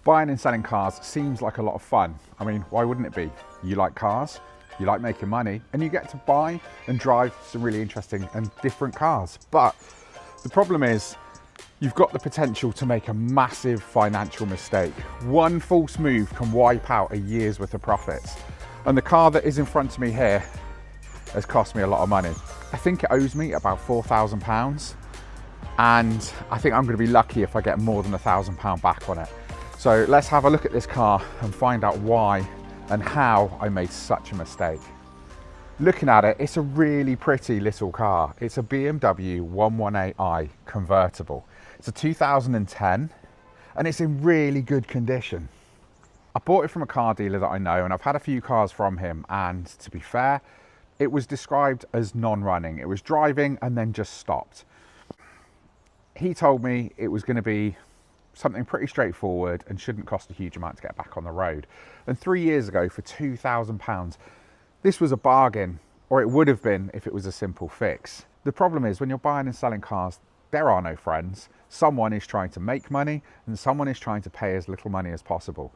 Buying and selling cars seems like a lot of fun. I mean, why wouldn't it be? You like cars, you like making money, and you get to buy and drive some really interesting and different cars. But the problem is, you've got the potential to make a massive financial mistake. One false move can wipe out a year's worth of profits. And the car that is in front of me here has cost me a lot of money. I think it owes me about £4,000. And I think I'm going to be lucky if I get more than £1,000 back on it. So let's have a look at this car and find out why and how I made such a mistake. Looking at it, it's a really pretty little car. It's a BMW 118i convertible. It's a 2010 and it's in really good condition. I bought it from a car dealer that I know, and I've had a few cars from him, and to be fair, it was described as non-running. It was driving and then just stopped. He told me it was going to be something pretty straightforward and shouldn't cost a huge amount to get back on the road. And 3 years ago, for £2,000, this was a bargain, or it would have been if it was a simple fix. The problem is, when you're buying and selling cars, there are no friends. Someone is trying to make money and someone is trying to pay as little money as possible.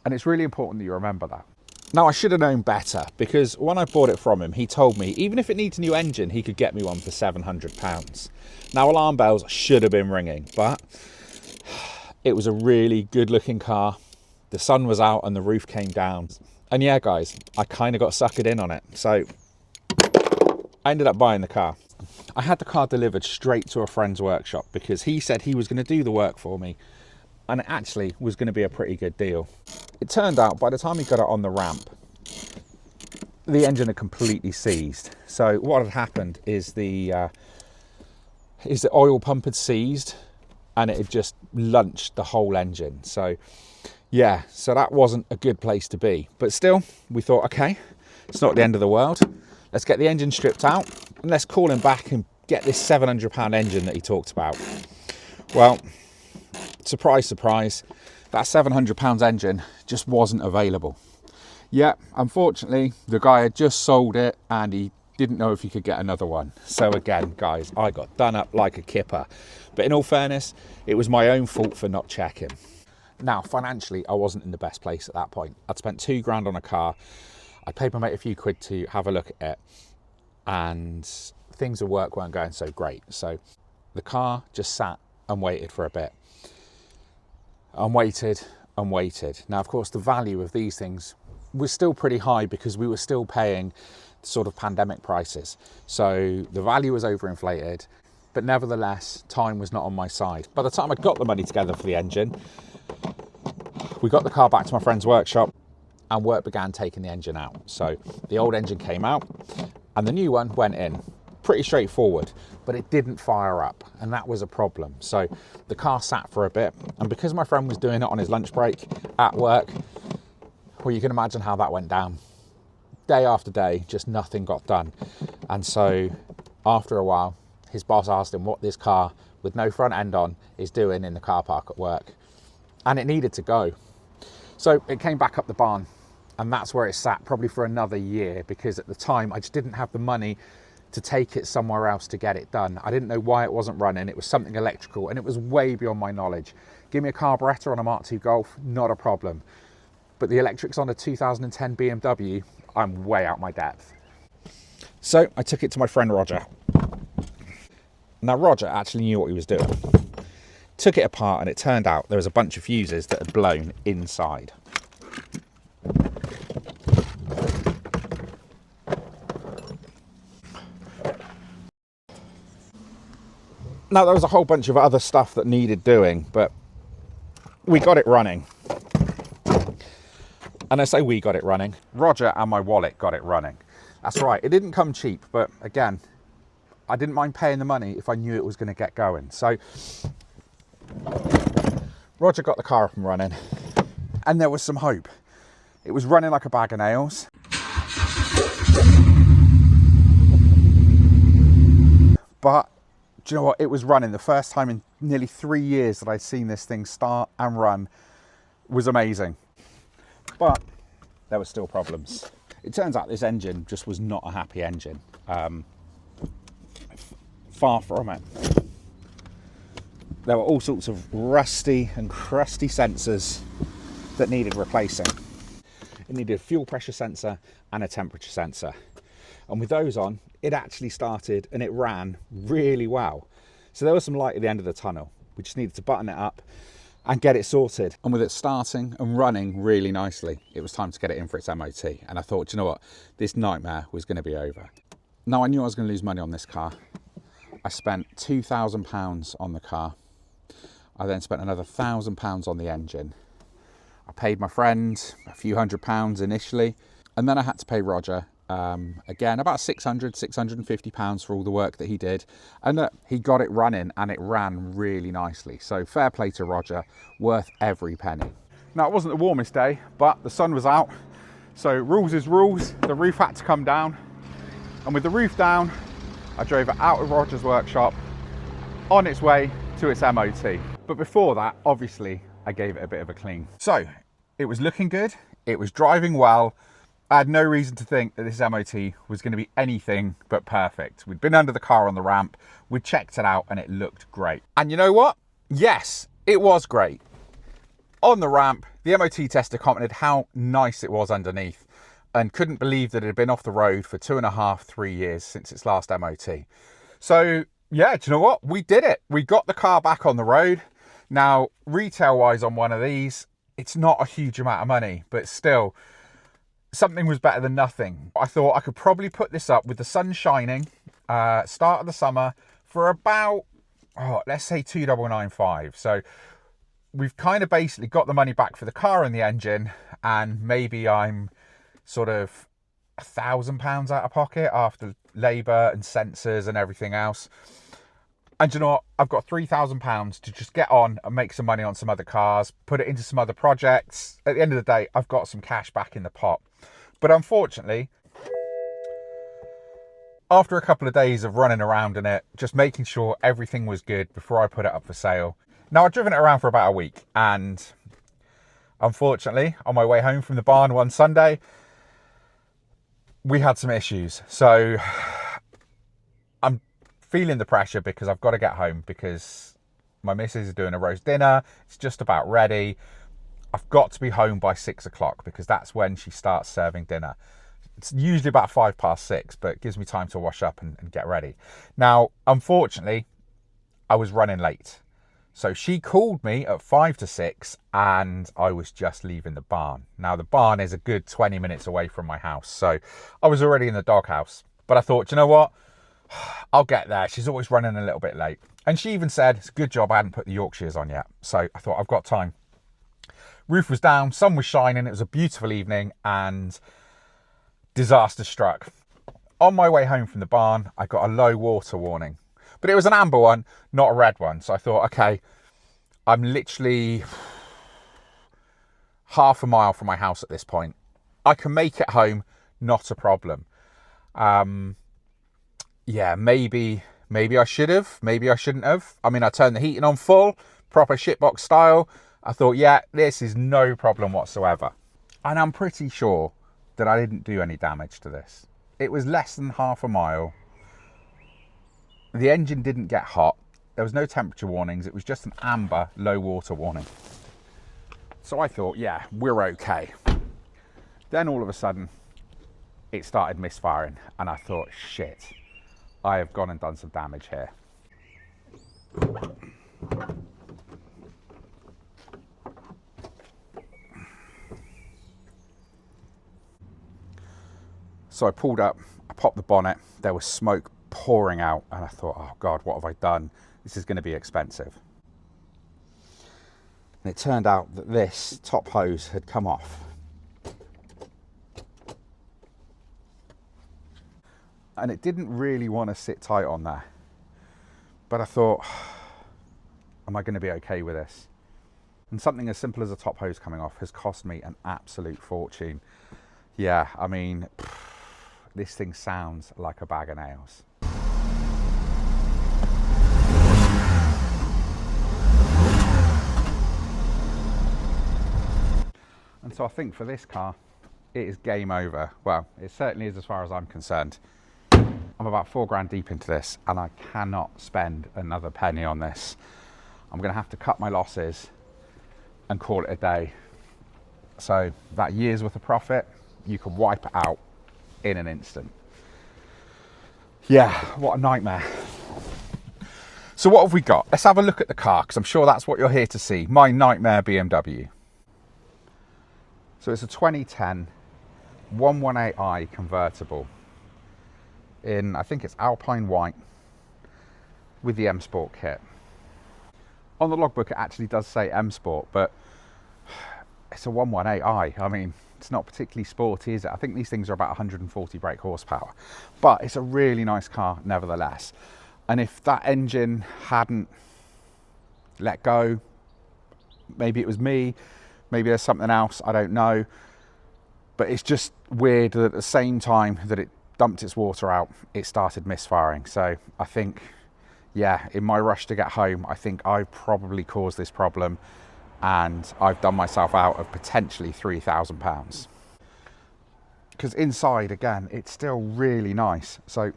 And it's really important that you remember that. Now, I should have known better, because when I bought it from him, he told me even if it needs a new engine, he could get me one for £700. Now, alarm bells should have been ringing, but it was a really good looking car. The sun was out and the roof came down. And yeah, guys, I kind of got suckered in on it. So I ended up buying the car. I had the car delivered straight to a friend's workshop because he said he was going to do the work for me. And it actually was going to be a pretty good deal. It turned out by the time he got it on the ramp, the engine had completely seized. So what had happened is the oil pump had seized and it had just lunched the whole engine. So yeah, so that wasn't a good place to be. But still, we thought, okay, it's not the end of the world. Let's get the engine stripped out and let's call him back and get this £700 engine that he talked about. Well, surprise, surprise, that £700 engine just wasn't available. Yeah, unfortunately, the guy had just sold it and he didn't know if he could get another one. So again, guys, I got done up like a kipper. But in all fairness, it was my own fault for not checking. Now, financially, I wasn't in the best place at that point. I'd spent £2,000 on a car. I paid my mate a few quid to have a look at it, and things at work weren't going so great. So the car just sat and waited for a bit. And waited and waited. Now, of course, the value of these things was still pretty high because we were still paying sort of pandemic prices. So the value was overinflated, but nevertheless, time was not on my side. By the time I got the money together for the engine, we got the car back to my friend's workshop and work began taking the engine out. So the old engine came out and the new one went in. Pretty straightforward, but it didn't fire up, and that was a problem. So the car sat for a bit, and because my friend was doing it on his lunch break at work, well, you can imagine how that went down. Day after day, just nothing got done. And so after a while, his boss asked him what this car with no front end on is doing in the car park at work, and it needed to go. So it came back up the barn, and that's where it sat probably for another year, because at the time I just didn't have the money to take it somewhere else to get it done. I didn't know why it wasn't running. It was something electrical and it was way beyond my knowledge. Give me a carburetor on a Mark II Golf, not a problem. But the electrics on a 2010 BMW, I'm way out my depth. So I took it to my friend Roger. Now Roger actually knew what he was doing. Took it apart and it turned out there was a bunch of fuses that had blown inside. Now, there was a whole bunch of other stuff that needed doing, but we got it running. And I say we got it running. Roger and my wallet got it running. That's right, it didn't come cheap, but again, I didn't mind paying the money if I knew it was going to get going. So Roger got the car up and running, and there was some hope. It was running like a bag of nails. But do you know what? It was running. The first time in nearly 3 years that I'd seen this thing start and run was amazing. But there were still problems. It turns out this engine just was not a happy engine. Far from it. there were all sorts of rusty and crusty sensors that needed replacing. It needed a fuel pressure sensor and a temperature sensor. And with those on, it actually started and it ran really well. So there was some light at the end of the tunnel. We just needed to button it up and get it sorted. And with it starting and running really nicely, it was time to get it in for its MOT. And I thought, you know what, this nightmare was going to be over. Now I knew I was going to lose money on this car. I spent £2,000 on the car. I then spent another £1,000 on the engine. I paid my friend a few £100 initially, and then I had to pay Roger again about £650 for all the work that he did. And look, he got it running and it ran really nicely. So fair play to Roger, worth every penny. Now it wasn't the warmest day, but the sun was out. So rules is rules. The roof had to come down. And with the roof down, I drove it out of Roger's workshop on its way to its MOT. But before that, obviously, I gave it a bit of a clean. So it was looking good. It was driving well. I had no reason to think that this MOT was going to be anything but perfect. We'd been under the car on the ramp, we'd checked it out, and it looked great. And you know what? Yes, it was great. On the ramp, the MOT tester commented how nice it was underneath and couldn't believe that it had been off the road for 2.5, 3 years since its last MOT. So yeah, do you know what? We did it. We got the car back on the road. Now, retail-wise on one of these, it's not a huge amount of money, but still, something was better than nothing. I thought I could probably put this up with the sun shining, start of the summer, for about, let's say 2,995. So we've kind of basically got the money back for the car and the engine, and maybe I'm sort of £1,000 out of pocket after labour and sensors and everything else. And you know what? I've got £3,000 to just get on and make some money on some other cars, put it into some other projects. At the end of the day, I've got some cash back in the pot. But unfortunately, after a couple of days of running around in it, just making sure everything was good before I put it up for sale. Now, I've driven it around for about a week, and unfortunately, on my way home from the barn one Sunday, we had some issues. So I'm feeling the pressure because I've got to get home because my missus is doing a roast dinner. It's just about ready. I've got to be home by 6 o'clock because that's when she starts serving dinner. It's usually about 6:05, but it gives me time to wash up and get ready. Now, unfortunately, I was running late. So she called me at 5 to 6 and I was just leaving the barn. Now, the barn is a good 20 minutes away from my house. So I was already in the doghouse. But I thought, you know what? I'll get there. She's always running a little bit late. And she even said, it's a good job I hadn't put the Yorkshires on yet. So I thought, I've got time. Roof was down, sun was shining. It was a beautiful evening and disaster struck. On my way home from the barn, I got a low water warning. But it was an amber one, not a red one. So I thought, okay, I'm literally half a mile from my house at this point. I can make it home, not a problem. Yeah, maybe I should have, maybe I shouldn't have. I mean, I turned the heating on full, proper shitbox style. I thought, yeah, this is no problem whatsoever. And I'm pretty sure that I didn't do any damage to this. It was less than half a mile. The engine didn't get hot. There was no temperature warnings. It was just an amber low water warning. So I thought, yeah, we're okay. Then all of a sudden, it started misfiring. And I thought, shit, I have gone and done some damage here. So I pulled up, I popped the bonnet. There was smoke pouring out and I thought, oh God, what have I done? This is going to be expensive. And it turned out that this top hose had come off. And it didn't really want to sit tight on there. But I thought, am I going to be okay with this? And something as simple as a top hose coming off has cost me an absolute fortune. Yeah, I mean, this thing sounds like a bag of nails. And so I think for this car, it is game over. Well, it certainly is as far as I'm concerned. I'm about £4 grand deep into this and I cannot spend another penny on this. I'm going to have to cut my losses and call it a day. So that year's worth of profit, you can wipe it out in an instant. Yeah, what a nightmare. So what have we got? Let's have a look at the car, because I'm sure that's what you're here to see. My nightmare BMW. So it's a 2010 118i convertible in, I think it's Alpine White with the M Sport kit. On the logbook it actually does say M Sport, but it's a 118i. I mean, it's not particularly sporty, is it? I think these things are about 140 brake horsepower, but it's a really nice car nevertheless. And if that engine hadn't let go, maybe it was me, maybe there's something else, I don't know. But it's just weird that at the same time that it dumped its water out, it started misfiring. So I think, yeah, in my rush to get home, I think I've probably caused this problem, and I've done myself out of potentially £3,000. Because inside, again, it's still really nice. So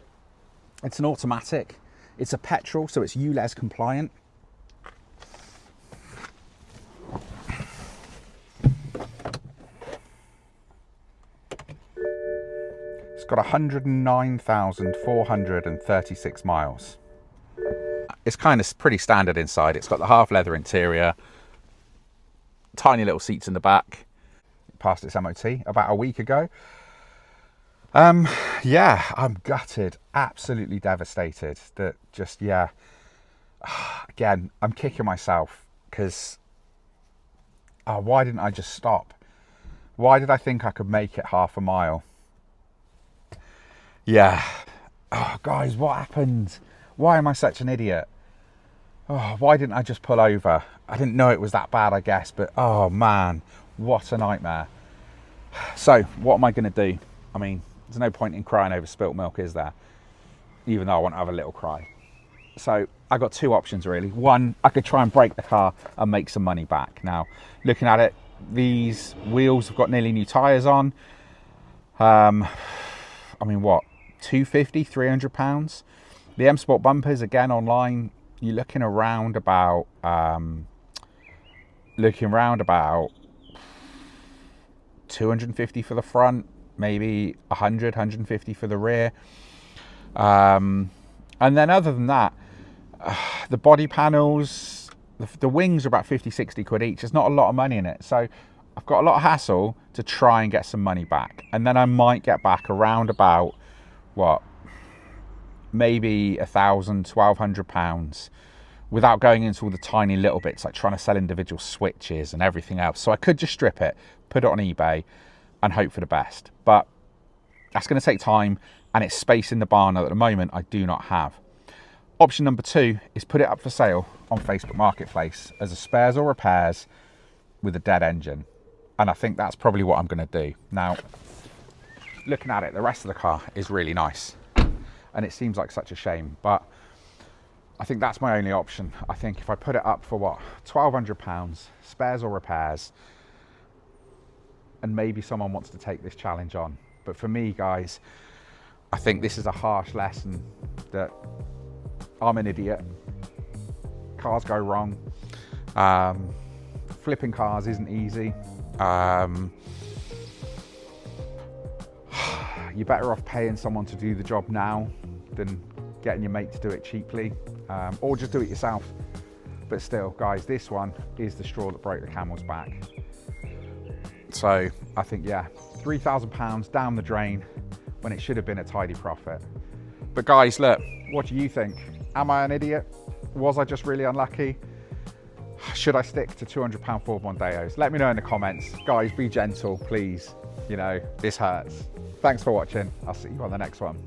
it's an automatic. It's a petrol, so it's ULEZ compliant. It's got 109,436 miles. It's kind of pretty standard inside. It's got the half leather interior, tiny little seats in the back. It passed its MOT about a week ago. Yeah, I'm gutted, absolutely devastated that just, yeah, again, I'm kicking myself because, why didn't I just stop? Why did I think I could make it half a mile? Yeah. Oh, guys, what happened? Why am I such an idiot? Oh, why didn't I just pull over? I didn't know it was that bad, I guess, but oh man, what a nightmare. So what am I going to do? I mean, there's no point in crying over spilt milk, is there? Even though I want to have a little cry. So I got two options really. One, I could try and break the car and make some money back. Now, looking at it, these wheels have got nearly new tyres on. I mean, what, 250, 300 pounds? The M Sport bumpers, again, online, you're looking around about 250 for the front, maybe 100, 150 for the rear. And then other than that, the body panels, the wings are about 50, 60 quid each. There's not a lot of money in it. So I've got a lot of hassle to try and get some money back. And then I might get back around about, what, maybe £1,000, £1,200 without going into all the tiny little bits, like trying to sell individual switches and everything else. So I could just strip it, put it on eBay and hope for the best. But that's going to take time, and it's space in the barn that at the moment I do not have. Option number two is put it up for sale on Facebook Marketplace as a spares or repairs with a dead engine. And I think that's probably what I'm going to do. Now, looking at it, the rest of the car is really nice. And it seems like such a shame, but I think that's my only option. I think if I put it up for what, £1,200, spares or repairs, and maybe someone wants to take this challenge on. But for me, guys, I think this is a harsh lesson that I'm an idiot. Cars go wrong. Flipping cars isn't easy. You're better off paying someone to do the job now than getting your mate to do it cheaply, or just do it yourself. But still, guys, this one is the straw that broke the camel's back. So I think, yeah, £3,000 down the drain when it should have been a tidy profit. But guys, look, what do you think? Am I an idiot? Was I just really unlucky? Should I stick to £200 Ford Mondeos? Let me know in the comments. Guys, be gentle, please. You know, this hurts. Thanks for watching. I'll see you on the next one.